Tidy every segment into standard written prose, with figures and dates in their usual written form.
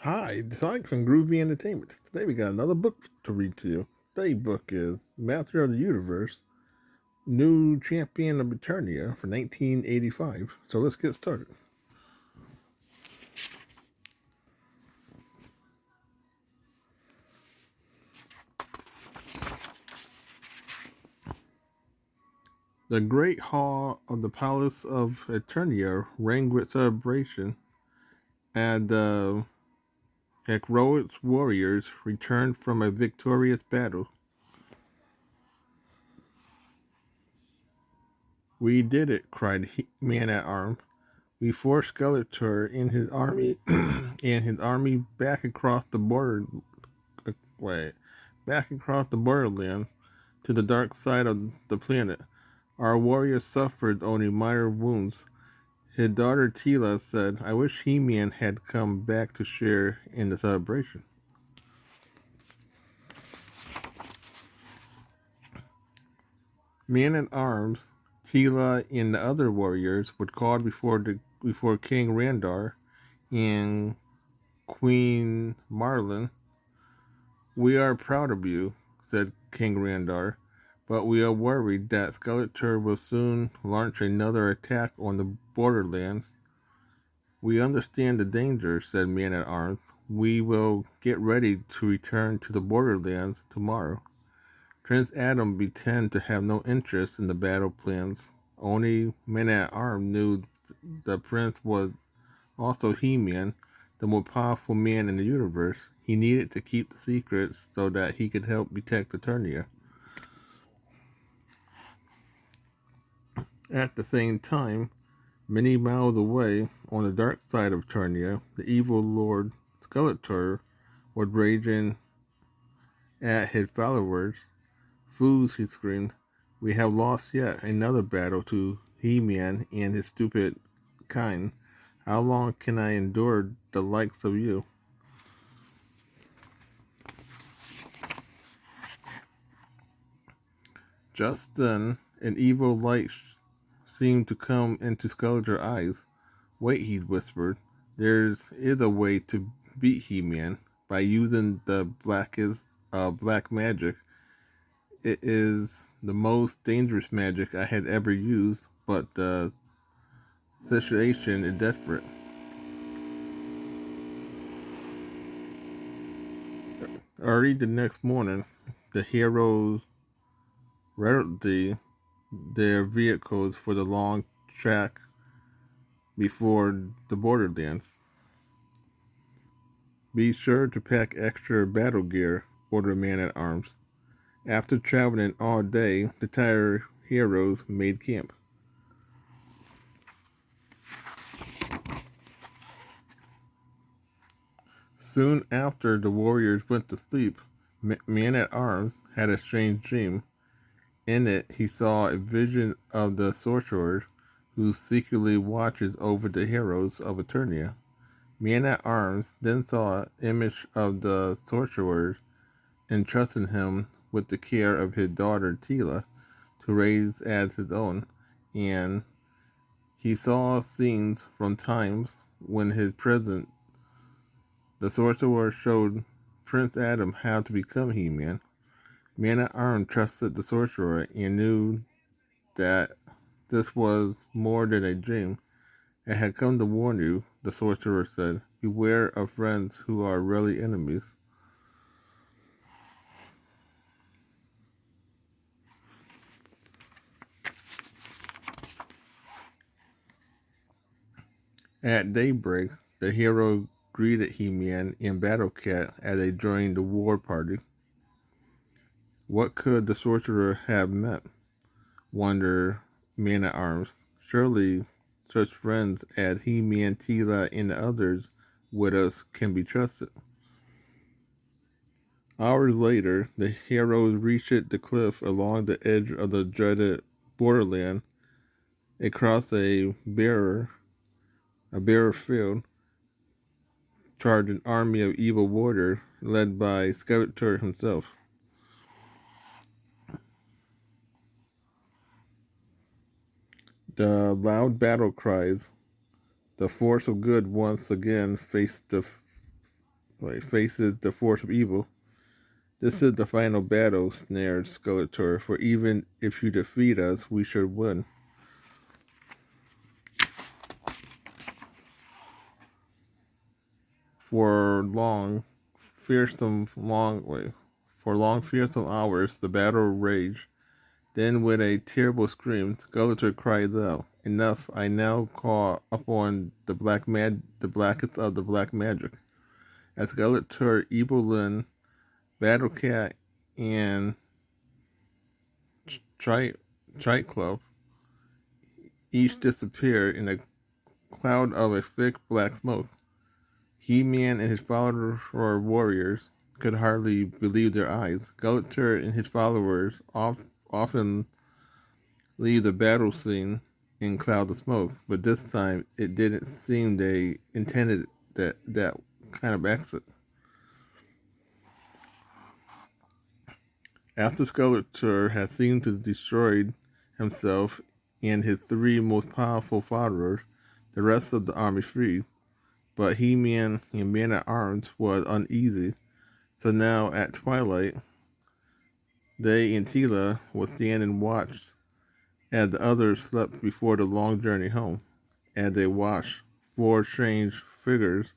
Hi, it's Alex from Groovy Entertainment. Today we got another book to read to you. Today's book is Master of the Universe, New Champion of Eternia for 1985. So let's get started. The great hall of the Palace of Eternia rang with celebration as the heroic warriors returned from a victorious battle. We did it, cried Man at Arms. We forced Skeletor and his army back across the border way, back across the borderland to the dark side of the planet. Our warrior suffered only minor wounds. His daughter Tila said, I wish He-Man had come back to share in the celebration. Man at Arms, Tila and the other warriors were called before King Randar and Queen Marlin. We are proud of you, said King Randar, but we are worried that Skeletor will soon launch another attack on the borderlands. We understand the danger, said Man at Arms. We will get ready to return to the borderlands tomorrow. Prince Adam pretended to have no interest in the battle plans. Only Man at Arms knew the prince was also He-Man, the most powerful man in the universe. He needed to keep the secret so that he could help protect Eternia. At the same time, many miles away, on the dark side of Eternia, the evil Lord Skeletor was raging at his followers. Fools, he screamed, we have lost yet another battle to He-Man and his stupid kind. How long can I endure the likes of you? Just then, an evil light seemed to come into Skeletor's eyes. Wait, he whispered. There is a way to beat He-Man by using the black magic. It is the most dangerous magic I had ever used, but the situation is desperate. Early the next morning, the heroes readied their vehicles for the long track before the borderlands. Be sure to pack extra battle gear, ordered Man at Arms. After traveling all day, the tired heroes made camp. Soon after the warriors went to sleep, Man at Arms had a strange dream. In it, he saw a vision of the sorcerer who secretly watches over the heroes of Eternia. Man at Arms then saw an image of the sorcerer entrusting him with the care of his daughter Tila to raise as his own, and he saw scenes from times when his present the sorcerer showed Prince Adam how to become He-Man. Man at Arms trusted the sorcerer and knew that this was more than a dream. I had come to warn you, the sorcerer said. Beware of friends who are really enemies. At daybreak, the hero greeted He-Man and Battle Cat as they joined the war party. What could the sorcerer have meant? Wondered Man at Arms. Surely such friends as He-Man, Tila, and the others with us can be trusted. Hours later, the heroes reached the cliff along the edge of the dreaded borderland. Across a bare field, charged an army of evil warriors led by Skeletor himself. The loud battle cries, the force of good once again faced faces the force of evil. This is the final battle, snared Skeletor, for even if you defeat us, we should win. For long, fearsome hours, the battle raged. Then, with a terrible scream, Skeletor cried out, "Enough! I now call upon the blackest of the black magic." As Skeletor, Evil Lyn, Battle Cat, and Triclope each disappeared in a cloud of a thick black smoke. He-Man and his followers or warriors could hardly believe their eyes. Skeletor and his followers often leave the battle scene in clouds of smoke, but this time it didn't seem they intended that kind of exit. After Skeletor had seemed to destroy himself and his three most powerful followers, the rest of the army freed. But He-Man and Man-at-Arms was uneasy, so now at twilight, they and Teela would stand and watch as the others slept before the long journey home. As they watched, four strange figures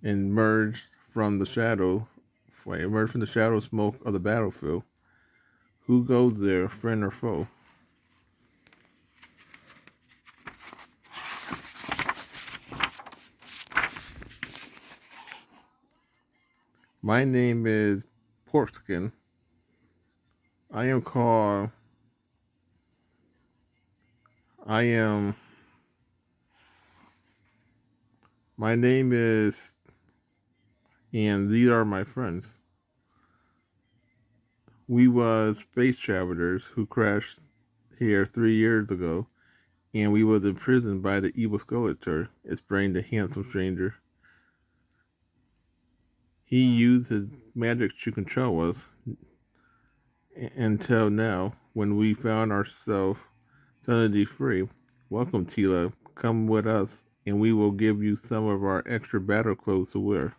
emerged from the shadow smoke of the battlefield. Who goes there, friend or foe? My name is Porkskin. I am called. I am. My name is. And these are my friends. We was space travelers who crashed here 3 years ago, and we was imprisoned by the evil Skeletor, explained the handsome stranger. He used his magic to control us until now, when we found ourselves suddenly free. Welcome, Teela. Come with us, and we will give you some of our extra battle clothes to wear.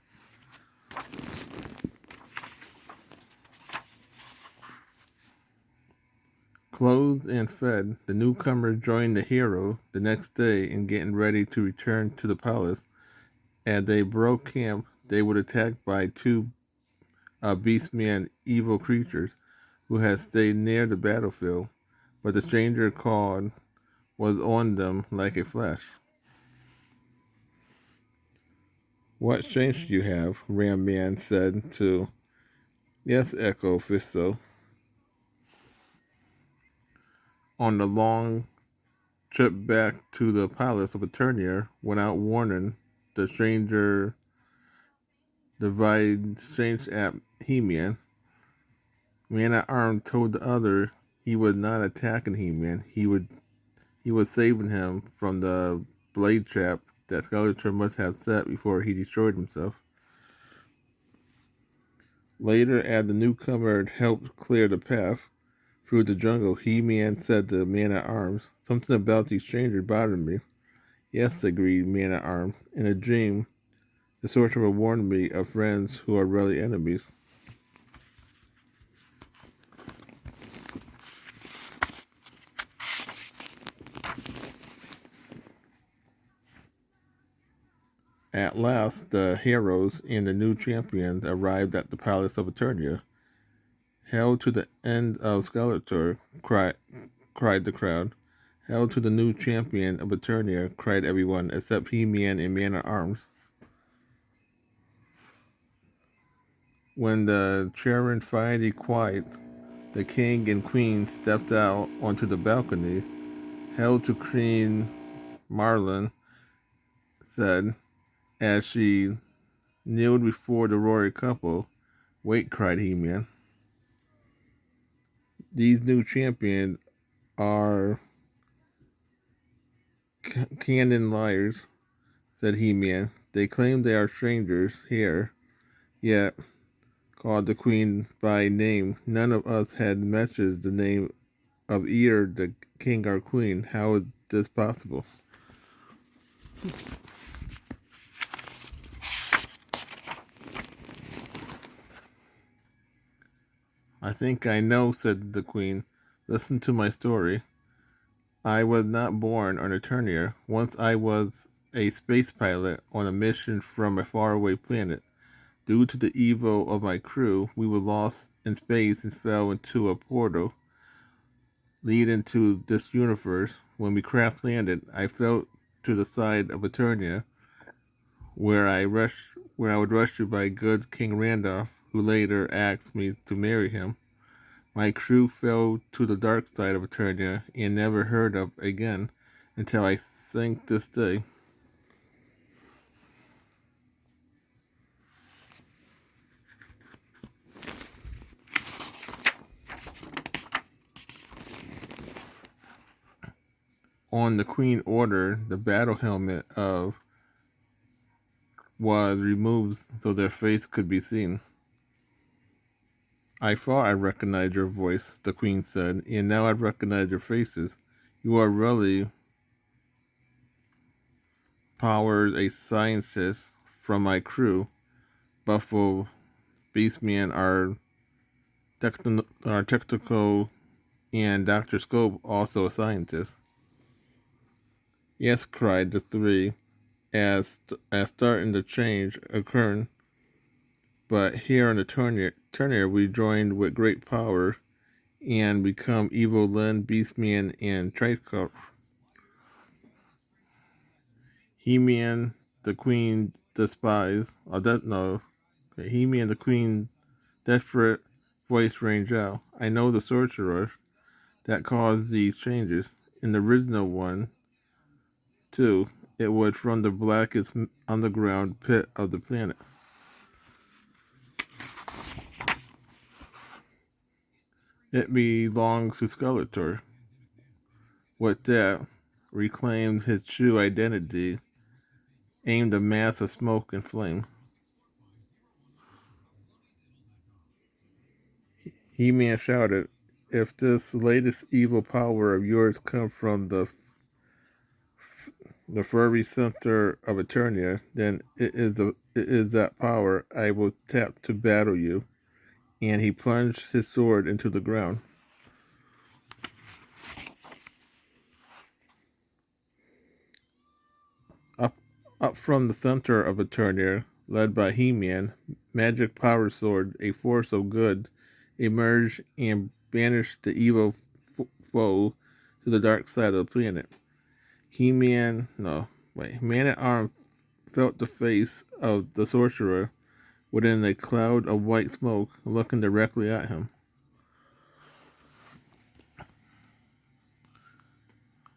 Clothed and fed, the newcomers joined the hero the next day in getting ready to return to the palace. As they broke camp, they were attacked by two beastman evil creatures who had stayed near the battlefield, but the stranger called was on them like a flash. "What strength you have," Ram Man said to. "Yes," echoed Fisto. On the long trip back to the palace of Eternia, without warning, the stranger divided strange at He-Man. Man-at-Arms told the other he was not attacking He-Man. He was saving him from the blade trap that Skeletor must have set before he destroyed himself. Later, as the newcomer helped clear the path through the jungle, He-Man said to Man-at-Arms, "Something about these strangers bothered me." "Yes," agreed Man-at-Arms. "In a dream, the sorcerer warned me of friends who are really enemies." At last, the heroes and the new champions arrived at the palace of Eternia. "Hail to the end of Skeletor!" cried the crowd. "Hail to the new champion of Eternia!" cried everyone except He-Man and Man-at-Arms. When the cheering finally quiet, the king and queen stepped out onto the balcony. "Hail to Queen Marlin," said, as she kneeled before the royal couple. "Wait," cried He-Man. "These new champions are canon liars," said He-Man. "They claim they are strangers here, yet," called the queen by name, "none of us had mentioned the name of either the king or queen. How is this possible?" I think I know, said the Queen. Listen to my story. I was not born on Eternia. Once I was a space pilot on a mission from a faraway planet. Due to the evil of my crew, we were lost in space and fell into a portal leading to this universe. When we craft landed, I fell to the side of Eternia, where I was rescued by good King Randolph, who later asked me to marry him. My crew fell to the dark side of Eternia and never heard of again until I think this day. On the Queen order, the battle helmet of was removed so their face could be seen. I thought I recognized your voice, the Queen said, and now I recognize your faces. You are really Powers, a scientist from my crew. Buffalo, Beastman, our technical, and Dr. Scope, also a scientist. Yes, cried the three, as starting to change occurred. But here on the Turnier, we joined with great power and become Evil Lyn, Beastman, and Triceratops. He-Man, the Queen despised. Oh, that no. He-Man, the Queen desperate voice rang out. I know the sorcerer that caused these changes. In the original one, too, it was from the blackest underground pit of the planet. It belongs to Skeletor. With that, reclaimed his true identity, aimed a mass of smoke and flame. He-Man shouted, "If this latest evil power of yours comes from the furry center of Eternia, then it is that power I will tap to battle you." And he plunged his sword into the ground. Up, up from the center of Eternia, led by He-Man, magic power sword, a force of good, emerged and banished the evil foe to the dark side of the planet. He-Man, no, wait, Man-at-Arms felt the face of the sorcerer within a cloud of white smoke looking directly at him.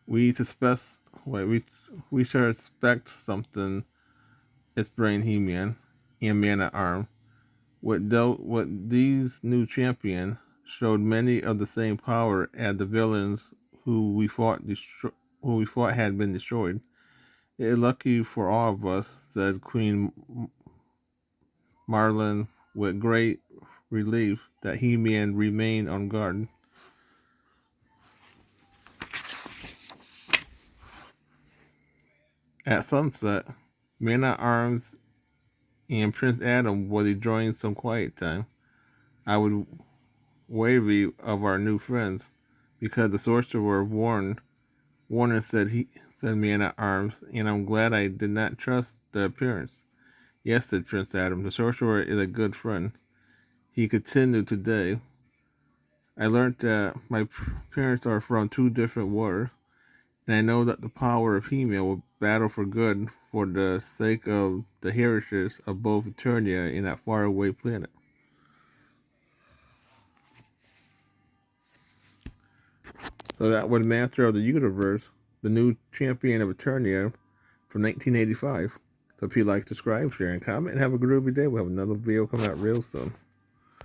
We suspect, wait, we should expect something, explained He-Man and Man-at-Arms. With these new champions showed many of the same power as the villains who we thought had been destroyed. It is lucky for all of us, said Queen Marlin with great relief that He-Man remained on guard. At sunset, Man-at-Arms and Prince Adam was enjoying some quiet time. I was wary of our new friends because the sorcerer Warner said Man-at-Arms, and I'm glad I did not trust the appearance. Yes, said Prince Adam, the sorcerer is a good friend. He continued today. I learned that my parents are from two different wars, and I know that the power of He-Man will battle for good for the sake of the heritage of both Eternia and that faraway planet. So that was Master of the Universe, the new champion of Eternia from 1985. So if you like, subscribe, share, and comment, and have a groovy day. We'll have another video coming out real soon.